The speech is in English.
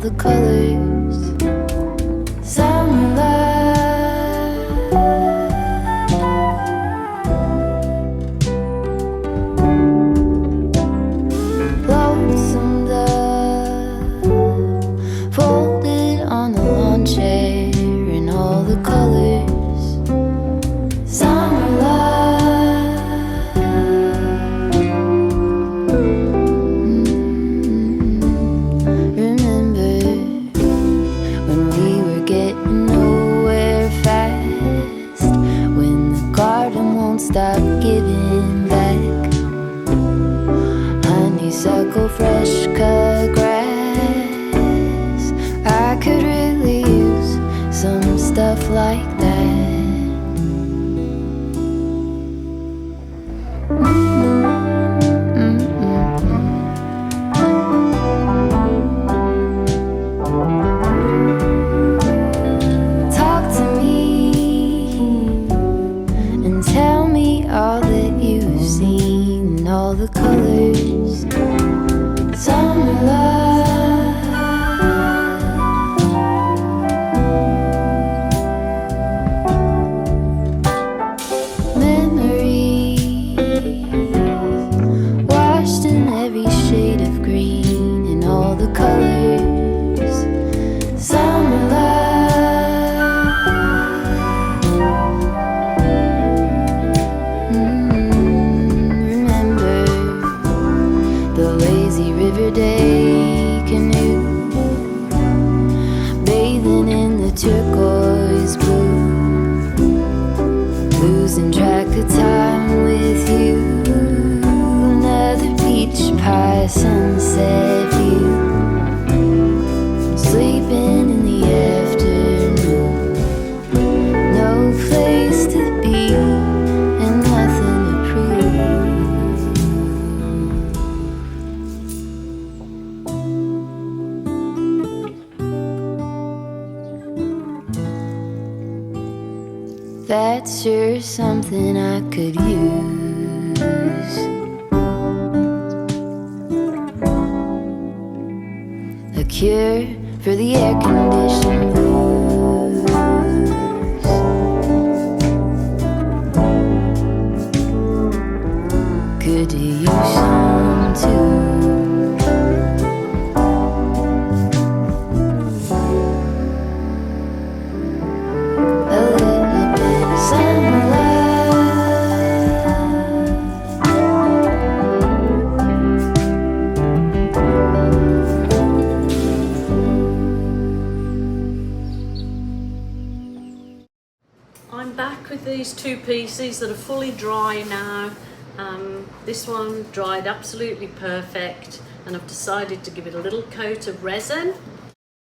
the colors. Summer love, lonesome dove, folded on the lawn chair in all the colors. Summer love, remember when we were getting nowhere fast, when the garden won't stop giving back. Honeysuckle, fresh cut grass. I could really use some stuff like that. Talk to me and tell me all that you've seen, all the colors. Summer love, memories washed in every shade of green in all the colors. Summer love, remember the lazy river day canoe, bathing in the turquoise blue, losing track of time with you. Another peach pie sunset view, sleeping in the afternoon. No place to be and nothing to prove. That's sure something I could use. A cure for the air-conditioned blues. Good to use some too. A little bit of summer love. I'm back with these two pieces that are fully dry now. This one dried absolutely perfect, and I've decided to give it a little coat of resin.